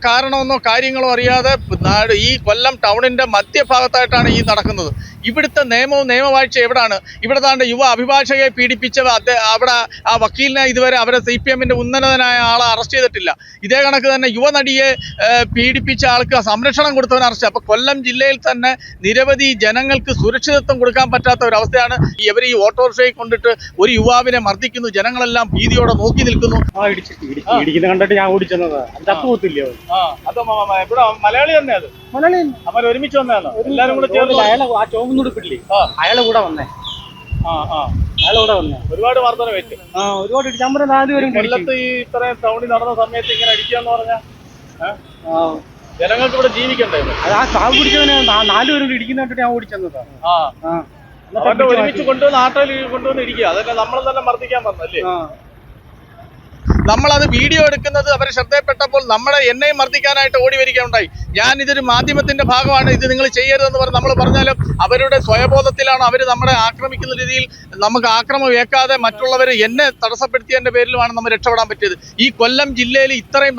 കാരണമെന്നോ കാര്യങ്ങളോ അറിയാതെ ഈ കൊല്ലം ടൗണിൻ്റെ മധ്യഭാഗത്തായിട്ടാണ് ഈ നടക്കുന്നത്. ഇവിടുത്തെ നിയമവും നിയമവാഴ്ച എവിടാണ്? ഇവിടെ താണ്ട് യുവ അഭിഭാഷകയെ പീഡിപ്പിച്ച അവിടെ ആ വക്കീലിനെ ഇതുവരെ അവരെ CPM-ന്റെ ഉന്നതനായ ആളെ അറസ്റ്റ് ചെയ്തിട്ടില്ല. ഇതേ കണക്ക് തന്നെ യുവനടിയെ പീഡിപ്പിച്ച ആൾക്ക് സംരക്ഷണം കൊടുത്തവൻ അറസ്റ്റ്. അപ്പോൾ കൊല്ലം ജില്ലയിൽ തന്നെ നിരവധി ജനങ്ങൾക്ക് സുരക്ഷിതത്വം കൊടുക്കാൻ പറ്റാത്ത ഒരവസ്ഥയാണ്. ഇവർ ഈ ഓട്ടോറിക്ഷയിൽ കൊണ്ടിട്ട് ഒരു യുവാവിനെ മർദ്ദിക്കുന്നു. ജനങ്ങളെല്ലാം ഭീതിയോടെ നോക്കി നിൽക്കുന്നു. കണ്ടിട്ട് ഞാൻ ഓടിച്ചെന്നതാ. ഇവിടെ മലയാളി തന്നെ അത് അവർ ഒരുമിച്ച് വന്നതാണ്. എല്ലാരും കൂടെ ചേർന്ന് അയാളെ കൂടെ വന്നേ. ഒരുപാട് മർദ്ദന പറ്റും. ഒരുപാട് ചമ്പരം 4 പേരും കൊല്ലത്ത് ഈ ഇത്രയും ടൗണിൽ നടന്ന സമയത്ത് ഇങ്ങനെ അടിക്കാന്ന് പറഞ്ഞാൽ ജനങ്ങൾക്ക് ഇവിടെ ജീവിക്കണ്ടേ? അത് ആ കാവ് പിടിച്ചവനെ 4 പേരും ഇടിക്കുന്ന ഞാൻ ഓടിച്ചെന്നതാ. അവരുടെ ഒരുമിച്ച് കൊണ്ടുവന്ന് ആട്ടോയിൽ കൊണ്ടുവന്ന് ഇരിക്കുക. അതൊക്കെ നമ്മൾ തന്നെ മർദ്ദിക്കാൻ പറഞ്ഞല്ലേ? നമ്മളത് വീഡിയോ എടുക്കുന്നത് അവർ ശ്രദ്ധയിൽപ്പെട്ടപ്പോൾ എന്നെയും മർദ്ദിക്കാനായിട്ട് ഓടി വരികയുണ്ടായി. ഞാൻ ഇതൊരു മാധ്യമത്തിന്റെ ഭാഗമാണ്, ഇത് നിങ്ങൾ ചെയ്യരുതെന്ന് പറഞ്ഞ് നമ്മൾ പറഞ്ഞാലും അവരുടെ സ്വയബോധത്തിലാണ് അവർ നമ്മളെ ആക്രമിക്കുന്ന രീതിയിൽ നമുക്ക് ആക്രമം ഏൽക്കാതെ മറ്റുള്ളവർ എന്നെ തടസ്സപ്പെടുത്തിയതിന്റെ പേരിലുമാണ് നമ്മൾ രക്ഷപ്പെടാൻ പറ്റിയത്. ഈ കൊല്ലം ജില്ലയിൽ ഇത്രയും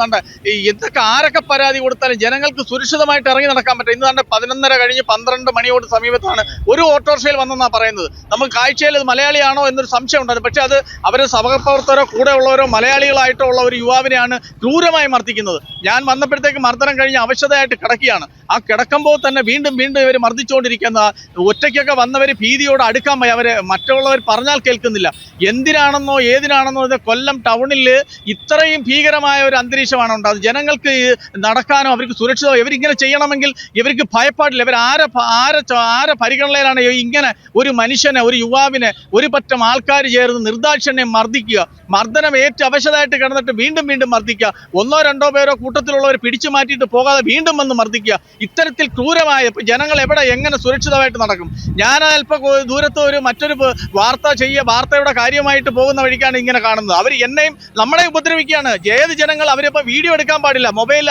എന്തൊക്കെ ആരൊക്കെ പരാതി കൊടുത്താലും ജനങ്ങൾക്ക് സുരക്ഷിതമായിട്ട് ഇറങ്ങി നടക്കാൻ പറ്റും. ഇന്ന് തന്നെ 11:30 കഴിഞ്ഞ് 12 മണിയോട് സമീപത്താണ് ഒരു ഓട്ടോറിക്ഷയിൽ വന്നെന്നാണ് പറയുന്നത്. നമുക്ക് കാഴ്ചയിൽ അത് മലയാളിയാണോ എന്നൊരു സംശയം ഉണ്ടായിരുന്നു. പക്ഷെ അത് അവരെ സഹപ്രവർത്തകരോ കൂടെ ഉള്ളവരോ മലയാളികളായിട്ടുള്ള ഒരു യുവാവിനെയാണ് ക്രൂരമായി മർദ്ദിക്കുന്നത്. ഞാൻ വന്നപ്പോഴത്തേക്ക് മർദ്ദനം കഴിഞ്ഞ് അവശതയായിട്ട് കിടക്കുകയാണ്. ആ കിടക്കുമ്പോൾ തന്നെ വീണ്ടും ഇവർ മർദ്ദിച്ചുകൊണ്ടിരിക്കുന്ന ഒറ്റയ്ക്കൊക്കെ വന്നവർ ഭീതിയോട് അടുക്കാൻ പോയി. അവരെ മറ്റുള്ളവർ പറഞ്ഞാൽ കേൾക്കുന്നില്ല. എന്തിനാണെന്നോ ഏതിനാണെന്നോ കൊല്ലം ടൗണിൽ ഇത്രയും ഭീകരമായ ഒരു അന്തരീക്ഷമാണ് ഉണ്ടാകുന്നത്. ജനങ്ങൾക്ക് നടക്കാനോ അവർക്ക് സുരക്ഷിതമോ ഇവരിങ്ങനെ ചെയ്യണമെങ്കിൽ ഇവർക്ക് ഭയപ്പാടില്ല. ഇവർ ആരെ പരിഗണനയിലാണ് ഇങ്ങനെ ഒരു മനുഷ്യനെ, ഒരു യുവാവിനെ ഒരു പറ്റം ആൾക്കാർ ചേർന്ന് നിർദാക്ഷിണ്യം മർദ്ദിക്കുക, മർദ്ദനം ഏറ്റ് അവശതയായിട്ട് കിടന്നിട്ട് വീണ്ടും മർദ്ദിക്കുക, 1-2 പേരോ കൂട്ടത്തിലുള്ളവർ പിടിച്ചു മാറ്റിയിട്ട് പോകാതെ വീണ്ടും വന്ന് മർദ്ദിക്കുക. ഇത്തരത്തിൽ ക്രൂരമായ ജനങ്ങൾ എങ്ങനെ സുരക്ഷിതമായിട്ട് നടക്കും? ഞാൻ അല്പം ദൂരത്ത് മറ്റൊരു വാർത്തയുടെ കാര്യമായിട്ട് പോകുന്ന വഴിക്കാണ് ഇങ്ങനെ കാണുന്നത്. അവർ എന്നെയും നമ്മളെ ഉപദ്രവിക്കുകയാണ്. ഏത് ജനങ്ങൾ അവരിപ്പോൾ വീഡിയോ എടുക്കാൻ പാടില്ല, മൊബൈലിൽ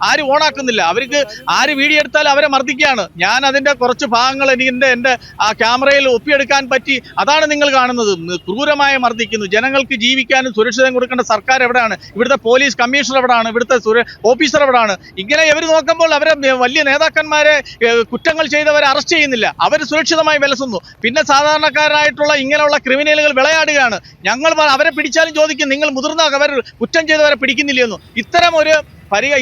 ആരും ഓണാക്കുന്നില്ല. അവർക്ക് ആര് വീഡിയോ എടുത്താലും അവരെ മർദ്ദിക്കുകയാണ്. ഞാൻ അതിൻ്റെ കുറച്ച് ഭാഗങ്ങൾ എൻ്റെ ആ ക്യാമറയിൽ ഒപ്പിയെടുക്കാൻ പറ്റി. അതാണ് നിങ്ങൾ കാണുന്നത്. ക്രൂരമായി മർദ്ദിക്കുന്നു. ജനങ്ങൾക്ക് ജീവിക്കാനും സുരക്ഷിതം കൊടുക്കേണ്ട സർക്കാർ എവിടെയാണ്? ഇവിടുത്തെ പോലീസ് കമ്മീഷണർ എവിടെയാണ്? ഇവിടുത്തെ ഓഫീസർ എവിടെയാണ്? ഇങ്ങനെ ഇവർ നോക്കുമ്പോൾ അവരെ വലിയ നേതാക്കന്മാരെ കുറ്റങ്ങൾ ചെയ്തവരെ അറസ്റ്റ് ചെയ്യുന്നില്ല. അവർ സുരക്ഷിതമായി വിലസുന്നു. പിന്നെ സാധാരണക്കാരായിട്ടുള്ള ഇങ്ങനെയുള്ള ക്രിമിനലുകൾ വിളയാടുകയാണ്. ഞങ്ങൾ അവരെ പിടിച്ചാലും ചോദിക്കും, നിങ്ങൾ മുതിർന്ന അവർ കുറ്റം ചെയ്തവരെ പിടിക്കുന്നില്ലെന്നു.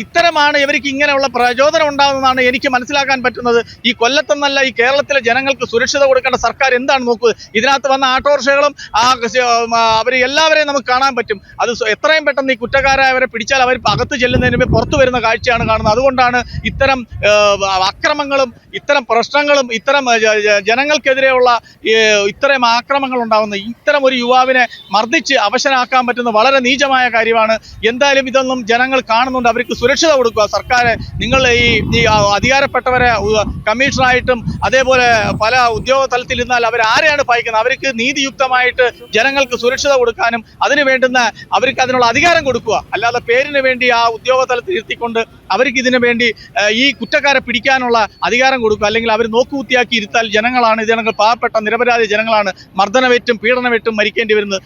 ഇത്തരമാണ് ഇവർക്ക് ഇങ്ങനെയുള്ള പ്രചോദനം ഉണ്ടാകുന്നതാണ് എനിക്ക് മനസ്സിലാക്കാൻ പറ്റുന്നത്. ഈ കൊല്ലത്തെന്നല്ല, ഈ കേരളത്തിലെ ജനങ്ങൾക്ക് സുരക്ഷിത കൊടുക്കേണ്ട സർക്കാർ എന്താണ് നോക്കുക? ഇതിനകത്ത് വന്ന ഓട്ടോറിക്ഷകളും അവർ എല്ലാവരെയും നമുക്ക് കാണാൻ പറ്റും. അത് എത്രയും പെട്ടെന്ന് ഈ കുറ്റക്കാരായവരെ പിടിച്ചാൽ അവർ അകത്ത് ചെല്ലുന്നതിന് മുമ്പ് പുറത്തു വരുന്ന കാഴ്ചയാണ് കാണുന്നത്. അതുകൊണ്ടാണ് ഇത്തരം അക്രമങ്ങളും ഇത്തരം പ്രശ്നങ്ങളും ഇത്തരം ജനങ്ങൾക്കെതിരെയുള്ള ഇത്തരം ആക്രമങ്ങൾ ഉണ്ടാകുന്നത്. ഇത്തരം ഒരു യുവാവിനെ മർദ്ദിച്ച് അവശനാക്കാൻ പറ്റുന്ന വളരെ നീചമായ കാര്യമാണ്. എന്തായാലും ഇതൊന്നും ജനങ്ങൾ കാണുന്നുണ്ട്. അവർക്ക് സുരക്ഷിത കൊടുക്കുക. സർക്കാർ നിങ്ങൾ ഈ അധികാരപ്പെട്ടവരെ കമ്മീഷണറായിട്ടും അതേപോലെ പല ഉദ്യോഗ തലത്തിൽ ഇരുന്നാൽ അവരാരെയാണ് ഭയക്കുന്നത്? അവർക്ക് നീതിയുക്തമായിട്ട് ജനങ്ങൾക്ക് സുരക്ഷിത കൊടുക്കാനും അതിന് വേണ്ടുന്ന അവർക്ക് അതിനുള്ള അധികാരം കൊടുക്കുക. അല്ലാതെ പേരിന് വേണ്ടി ആ ഉദ്യോഗ തലത്തിൽ ഇരുത്തിക്കൊണ്ട് അവർക്ക് ഇതിനു വേണ്ടി ഈ കുറ്റക്കാരെ പിടിക്കാനുള്ള അധികാരം കൊടുക്കുക. അല്ലെങ്കിൽ അവർ നോക്കുകുത്തിയാക്കി ഇരുത്താൽ ജനങ്ങൾ പാവപ്പെട്ട നിരപരാധി ജനങ്ങളാണ് മർദ്ദനമേറ്റും പീഡനമേറ്റും മരിക്കേണ്ടി വരുന്നത്.